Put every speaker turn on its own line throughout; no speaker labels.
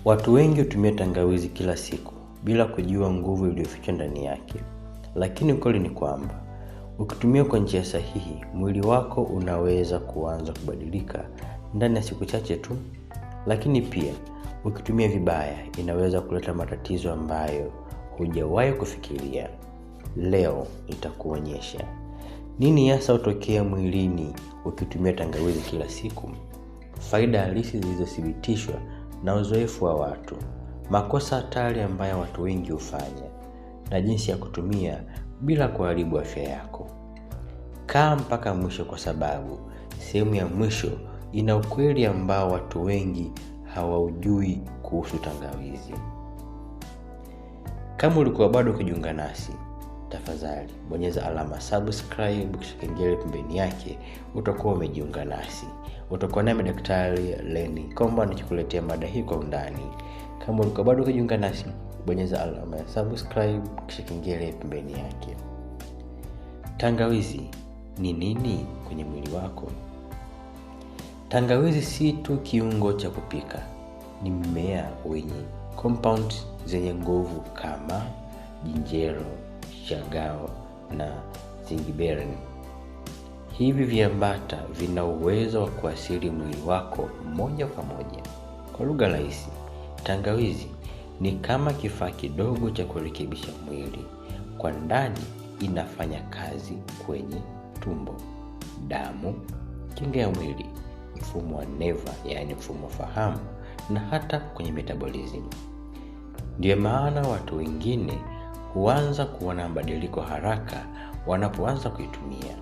Watu wengi hutumia tangawizi kila siku bila kujua nguvu iliyofichwa ndani yake. Lakini ukweli ni kwamba ukitumia kwa njia sahihi, mwili wako unaweza kuanza kubadilika ndani ya siku chache tu. Lakini pia ukitumia vibaya, inaweza kuleta matatizo ambayo hujawahi kufikiria. Leo nitakuonyesha nini hasa hutokea mwilini ukitumia tangawizi kila siku, faida halisi zilizothibitishwa na uzoefu wa watu, makosa hatari ambayo watu wengi hufanya, na jinsi ya kutumia bila kuharibu afya yako. Kaa mpaka mwisho, kwa sababu sehemu ya mwisho ina ukweli ambao watu wengi hawaujui kuhusu tangawizi. Kama ulikuwa bado kujiunga nasi, tafadhali bonyeza alama subscribe kisha kengele pembeni yake, utakuwa umejiunga nasi. Utakuwa nami Daktari Lenny Komba nikikuletea mada hii kwa undani. Kama ulikuwa bado kujiunga nasi, bonyeza alama ya subscribe kisha kengele pembeni yake. Tangawizi ni nini kwenye mwili wako? Tangawizi si tu kiungo cha kupika, ni mmea wenye compound zenye nguvu kama jinjero, shagao na zingiberine. Hivi viambata vina uwezo wa kuathiri mwili wako moja kwa moja. Kwa lugha rahisi, tangawizi ni kama kifaa kidogo cha kurekebisha mwili. Kwa ndani inafanya kazi kwenye tumbo, damu, kinga ya mwili, mfumo wa neva yaani mfumo wa fahamu, na hata kwenye metabolism. Ndio maana watu wengine huanza kuona mabadiliko haraka wanapoanza kuitumia.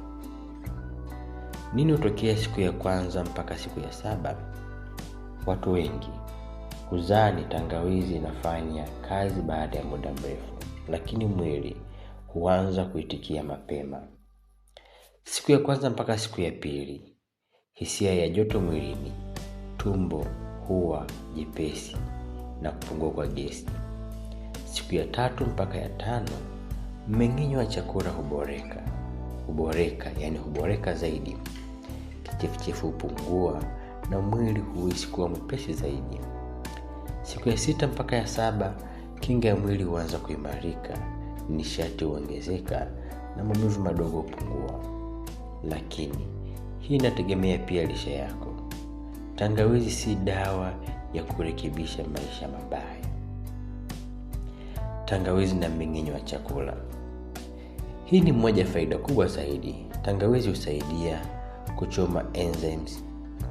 Nini hutokea siku ya kwanza mpaka siku ya 7? Watu wengi huzani tangawizi inafanya kazi baada ya muda mrefu, lakini mwili huanza kuitikia mapema. Siku ya kwanza mpaka siku ya 2, hisia ya joto mwilini, tumbo huwa jepesi na kupungua kwa gesi. Siku ya 3 mpaka ya 5, mmeng'enyo wa chakula huboreka zaidi. Kichefuchefu hupungua na mwili huhisi kuwa mwepesi zaidi. Siku ya 6 mpaka ya 7, kinga ya mwili huanza kuimarika, nishati huongezeka na maumivu madogo hupungua. Lakini hii inategemea pia lishe yako. Tangawizi si dawa ya kurekebisha maisha mabaya. Tangawizi na mmeng'enyo wa chakula. Hii ni moja faida kubwa zaidi. Tangawizi husaidia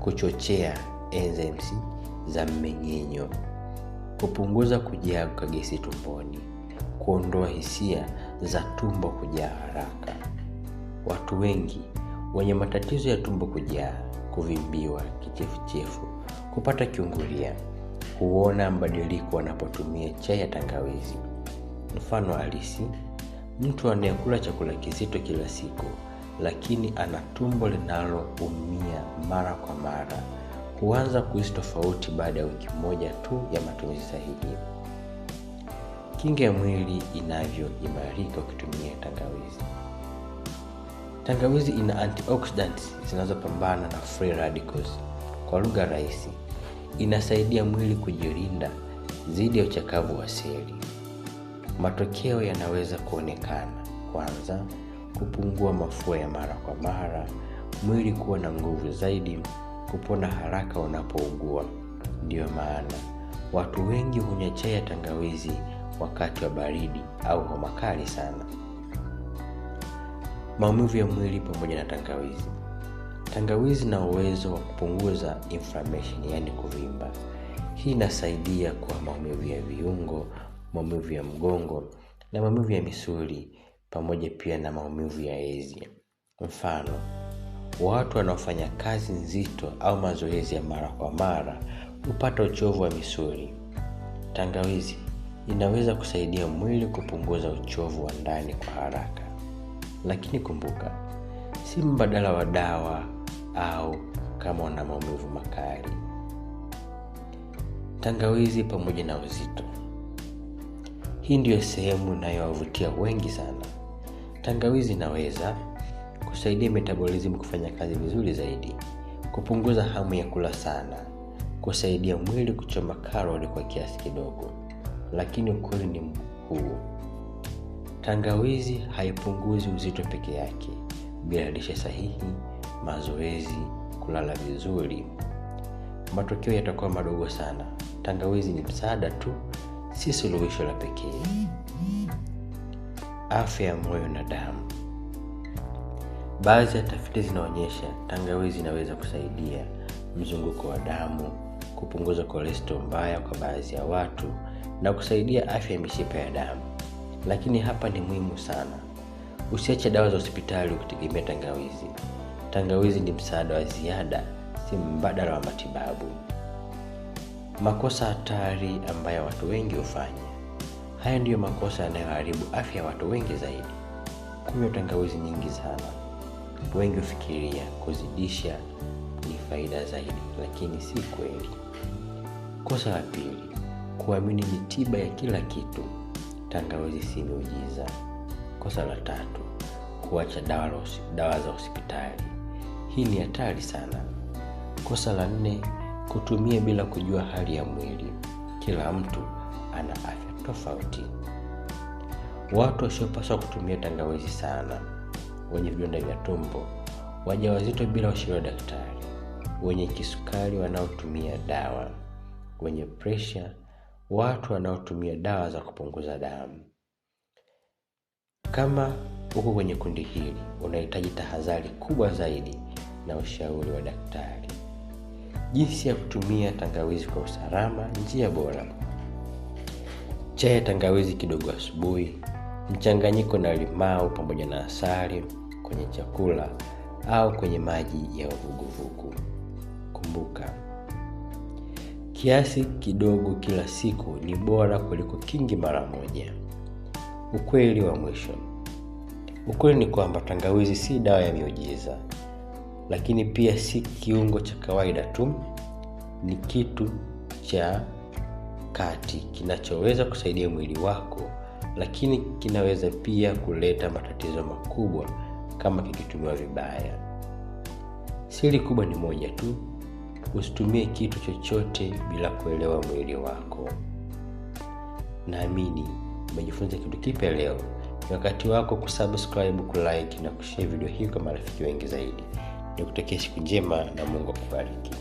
kuchochea enzymes za mmeng'enyo, kupunguza kujaa kwa gesi tumboni, kuondoa hisia za tumbo kujaa haraka. Watu wengi wenye matatizo ya tumbo kujaa, kuvimbiwa, kichefuchefu, kupata kiungulia, huona mabadiliko wanapotumia chai ya tangawizi. Mfano halisi, mtu anayekula chakula kizito kila siku lakini ana tumbo linaloumia mara kwa mara huanza kuhisi tofauti baada ya wiki moja tu ya matumizi sahihi. Kinga ya mwili inavyoimarika ukitumia tangawizi. Tangawizi ina antioxidants zinazopambana na free radicals. Kwa lugha rahisi, inasaidia mwili kujilinda dhidi ya uchakavu wa seli. Matokeo yanaweza kuonekana: kwanza, kupungua mafua ya mara kwa mara, mwili kuwa na nguvu zaidi, kupona haraka unapougua. Ndio maana watu wengi hunywa chai ya tangawizi wakati wa baridi au homa kali sana. Maumivu ya mwili pamoja na tangawizi. Tangawizi na uwezo wa kupunguza inflammation yaani kuvimba. Hii inasaidia kwa maumivu ya viungo, maumivu ya mgongo na maumivu ya misuli, pamoja pia na maumivu ya hedhi. Mfano, watu wanaofanya kazi nzito au mazoezi ya mara kwa mara hupata uchovu wa misuli. Tangawizi inaweza kusaidia mwili kupunguza uchovu wa ndani kwa haraka. Lakini kumbuka, si mbadala wa dawa au kama una maumivu makali. Tangawizi pamoja na uzito. Hii ndiyo sehemu inayowavutia wengi sana. Tangawizi inaweza kusaidia metabolism kufanya kazi vizuri zaidi, kupunguza hamu ya kula sana, kusaidia mwili kuchoma kalori kwa kiasi kidogo. Lakini ukweli ni huu: tangawizi haipunguzi uzito peke yake. Bila lishe sahihi, mazoezi, kulala vizuri, matokeo yatakuwa madogo sana. Tangawizi ni msaada tu, si suluhisho la pekee. Afya ya moyo na damu. Baadhi ya tafiti zinaonyesha tangawizi inaweza kusaidia mzunguko wa damu, kupunguza cholesterol mbaya kwa baadhi ya watu, na kusaidia afya ya mishipa ya damu. Lakini hapa ni muhimu sana: usiache dawa za hospitali ukitegemea tangawizi. Tangawizi ni msaada wa ziada, si mbadala wa matibabu. Makosa hatari ambayo watu wengi hufanya. Haya ndiyo makosa yanayoharibu afya ya watu wengi zaidi. Kunywa tangawizi nyingi sana. Wengi hufikiria kuzidisha ni faida zaidi, lakini si kweli. Kosa la pili: kuamini ni tiba ya kila kitu. Tangawizi si muujiza. Kosa la tatu: kuacha dawa za hospitali. Hii ni hatari sana. Kosa la nne: kutumia bila kujua hali ya mwili. Kila mtu ana afya tofauti. Watu wasiopaswa kutumia tangawizi sana: wenye vidonda vya tumbo, wajawazito bila ushauri wa daktari, wenye kisukari wanaotumia dawa, wenye pressure, watu wanaotumia dawa za kupunguza damu. Kama uko kwenye kundi hili, unahitaji tahadhari kubwa zaidi na ushauri wa daktari. Jinsi ya kutumia tangawizi kwa usalama. Njia bora: chai ya tangawizi kidogo asubuhi, mchanganyiko na limau pamoja na asali kwenye chakula au kwenye maji ya uvuguvugu. Kumbuka, kiasi kidogo kila siku ni bora kuliko kingi mara moja. Ukweli wa mwisho: ukweli ni kwamba tangawizi si dawa ya miujiza, lakini pia si kiungo cha kawaida tu. Ni kitu cha kati kinachoweza kusaidia mwili wako, lakini kinaweza pia kuleta matatizo makubwa kama kikitumiwa vibaya. Siri kubwa ni moja tu: usitumie kitu chochote bila kuelewa mwili wako. Naamini umejifunza kitu kipya leo. Ni wakati wako kusubscribe, kulike na kushare video hii kwa marafiki wengi zaidi. Nikutakia siku njema na Mungu akubariki.